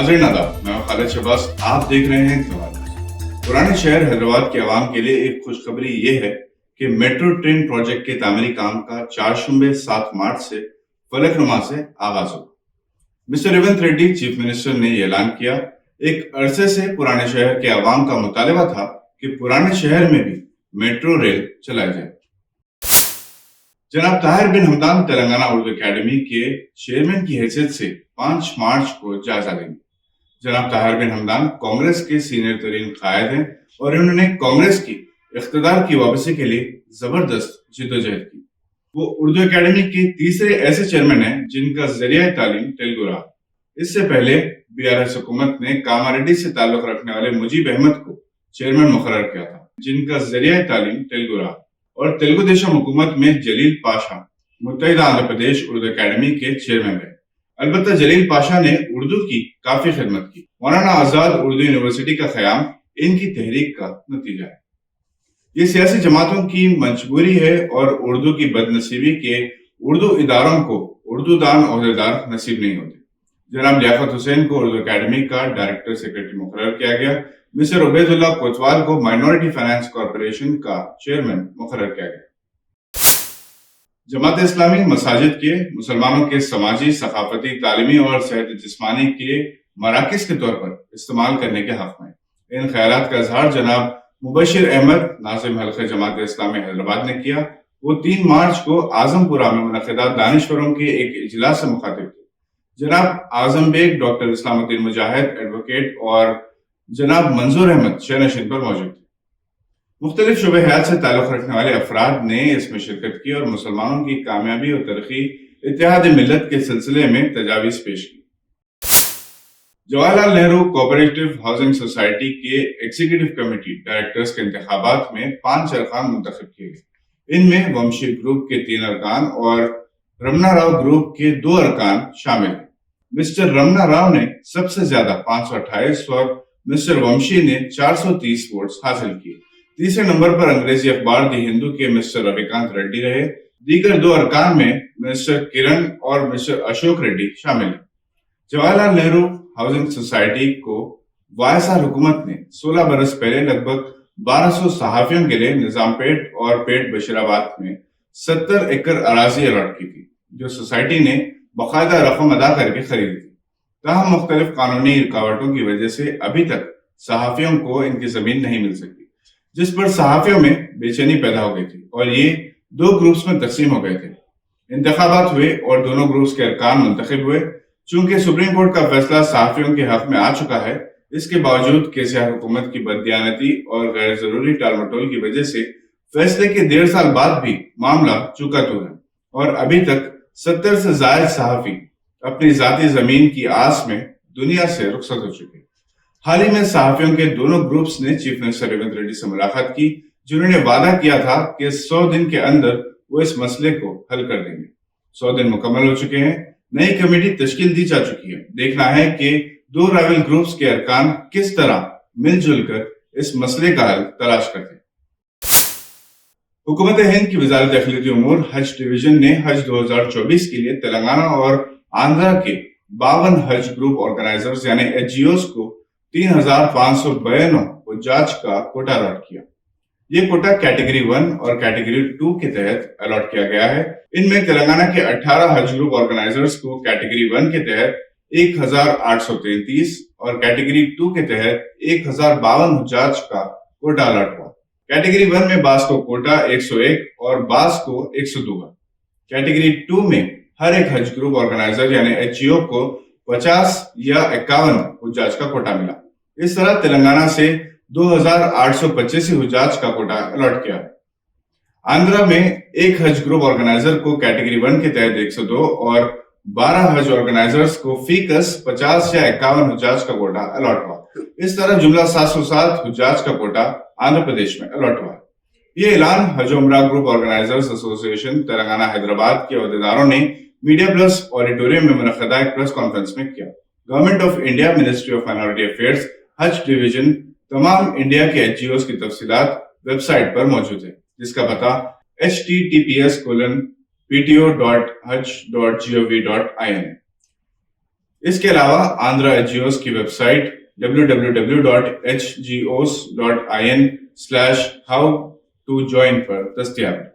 नाज़रीन आदाब, मैं खालिद शहबाज, आप देख रहे हैं धमाल। पुराने शहर हैदराबाद के अवाम के लिए एक खुशखबरी ये है कि मेट्रो ट्रेन प्रोजेक्ट के तामीरी काम का 7 मार्च से फलकनुमा से आगाज होगा। Mister Revanth Reddy chief minister ने यह ऐलान किया। एक अरसे से पुराने शहर के अवाम का मुतालबा था कि पुराने शहर में भी मेट्रो रेल चलाई जाए। जनाब ताहिर बिन हमदान तेलंगाना उर्दू अकेडमी के चेयरमैन की हैसियत से 5 मार्च को जायजा लेंगे। जनाब ताहिर बिन हमदान कांग्रेस के सीनियर तरीन कायद हैं और इन्होंने कांग्रेस की इख्तिदार की वापसी के लिए जबरदस्त जिद्दोजहद की। वो उर्दू अकेडमी के तीसरे ऐसे चेयरमैन हैं जिनका जरिया तालीम तेलुगु रहा। इससे पहले BRS हुकूमत ने कामारेड्डी से ताल्लुक रखने वाले मुजीब अहमद को चेयरमैन मुकर्रर किया था, जिनका जरिया तालीम तेलुगु रहा, और तेलुगु देशम हुकूमत में जलील पाशा मुत्तहिदा आंध्र प्रदेश उर्दू अकेडमी के चेयरमैन रहे। अलबत्ता जलील पाशा ने उर्दू की काफी खिदमत की। मौलाना आजाद उर्दू यूनिवर्सिटी का क़याम इनकी तहरीक का नतीजा है। ये सियासी जमातों की मजबूरी है और उर्दू की बदनसीबी के उर्दू इदारों को उर्दू दान ओहदेदार नसीब नहीं होते। जनाब लियाकत हुसैन को उर्दू अकेडमी का डायरेक्टर सेक्रेटरी मुकर्रर किया गया। मिस्टर उबैदुल्लाह कोतवाल को माइनॉरिटी फाइनेंस कॉर्पोरेशन का चेयरमैन मुकर्रर किया गया। जमात इस्लामी मसाजिद के मुसलमानों के समाजी, सकाफती, तालीमी और सेहत जिस्मानी के मराकज़ के तौर पर इस्तेमाल करने के हक में। इन ख्यालात का इजहार जनाब मुबशिर अहमद नाज़िम हल्क़े जमात इस्लामी हैदराबाद ने किया। वो 3 मार्च को आजमपुरा में मुनक़िदा दानिश्वरों के एक इजलास से मुखातिब थे। जनाब आजम बेग, डॉक्टर इस्लामुद्दीन मुजाहिद एडवोकेट और जनाब मंजूर अहमद शहनशीन पर मौजूद थे। मुख्तलिफ शुबे हयात से ताल्लुक़ रखने वाले अफराद ने इसमें शिरकत की और मुसलमानों की कामयाबी और तरक्की, इत्तेहाद मिल्लत के सिलसिले में तजावीज़ पेश की। Jawaharlal Nehru cooperative housing society के एग्जीक्यूटिव कमेटी डायरेक्टर्स के इंतखाबात में 5 अरकान मुंतखब किए गए। इनमें वंशी ग्रुप के 3 अरकान और रमना राव ग्रुप के 2 अरकान शामिल हैं। मिस्टर रमना राव ने सबसे ज्यादा 528 और मिस्टर वंशी ने 430 वोट्स हासिल किए। तीसरे नंबर पर अंग्रेजी अखबार दी हिंदू के मिस्टर रविकांत रेड्डी रहे। दीगर 2 अरकान में मिस्टर किरण और मिस्टर अशोक रेड्डी शामिल हैं। जवाहरलाल नेहरू हाउसिंग सोसाइटी को वायएसआर हुकूमत ने 16 बरस पहले लगभग 1200 सहाफियों के लिए निजामपेट और पेट बशीराबाद में 70 एकड़ अराजी अलॉट की थी, जो सोसाइटी ने बाकायदा रकम अदा करके खरीदी थी। ताहम मुख्तलिफ कानूनी रुकावटों की वजह से अभी तक सहाफियों को इनकी जमीन नहीं मिल सकी, जिस पर सहाफियों में बेचैनी पैदा हो गई थी और ये 2 ग्रुप्स में तकसीम हो गए थे। इंतखाबात हुए और दोनों ग्रुप्स के अरकान मुंतखब हुए। चूंकि सुप्रीम कोर्ट का फैसला सहाफियों के हक में आ चुका है, इसके बावजूद केसीआर हुकूमत की बददियानती और गैर जरूरी टालमटोल की वजह से फैसले के 1.5 साल बाद भी मामला चुका तो है और अभी तक 70 से ज्यादा सहाफी अपनी जाती जमीन की आस में दुनिया से रुखसत हो चुके। हाल ही में सहाफियों के दोनों ग्रुप्स ने चीफ मिनिस्टर रेवंत रेड्डी से मुलाकात की, जिन्होंने वादा किया था कि 100 दिन के अंदर वो इस मसले को हल कर देंगे। 100 दिन मुकम्मल हो चुके हैं। नई कमेटी तश्कील दी जा चुकी है। देखना है कि 2 राइवल ग्रुप्स के अरकान किस तरह मिलजुल कर इस मसले का हल तलाश करते हैं। हुकूमत हिंद की वजारत दाखिली उमूर हज डिवीजन ने हज 2024 के लिए तेलंगाना और आंध्रा के 52 हज ग्रुप ऑर्गेनाइजर्स यानी HGOs को 3592 हुज्जाज का कोटा अलॉट किया। ये कोटा कैटेगरी 1 और कैटेगरी 2 के तहत अलॉट किया गया है। इनमें तेलंगाना के 18 हज ग्रुप ऑर्गेनाइजर्स को कैटेगरी 1 के तहत 1833 और कैटेगरी 2 के तहत 1052 हुज्जाज का कोटा अलॉट हुआ। कैटेगरी 1 में बास को कोटा 101 और बास को 102 है। कैटेगरी 2 में हर एक हज ग्रुप ऑर्गेनाइजर यानी HGO को 50 या 51 हुज्जाज का कोटा मिला। इस तरह तेलंगाना से 2825 हुज्जाज का कोटा अलॉट किया। आंध्रा में एक हज ग्रुप ऑर्गेनाइजर को कैटेगरी 1 के तहत 102 और 12 हज ऑर्गेनाइजर्स को फीकस 50 या 51 हुज्जाज का कोटा अलॉट हुआ। इस तरह जुमला 707 हुज्जाज का कोटा आंध्र प्रदेश में अलॉट हुआ। ये ऐलान हज उमरा group organisers association Telangana Hyderabad के अहदेदारों ने मीडिया प्लस ऑडिटोरियम में मुनक़दा एक प्रेस कॉन्फ्रेंस में किया। Government of India ministry of minority affairs हज डिवीजन तमाम इंडिया के HGOs की तफसीलात वेबसाइट पर मौजूद है, जिसका पता https:/pto.haj.gov.in है। اس کے علاوہ آندھرا ایچ کی ویب سائٹ www.hgos.in/how-to-join پر دستیاب ہے۔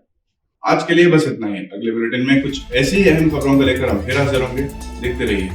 آج کے لیے بس اتنا ہی۔ اگلے بلیٹن میں کچھ ایسی ہی اہم خبروں کو لے کر ہم پھر حاضر ہوں گے۔ دیکھتے رہیے۔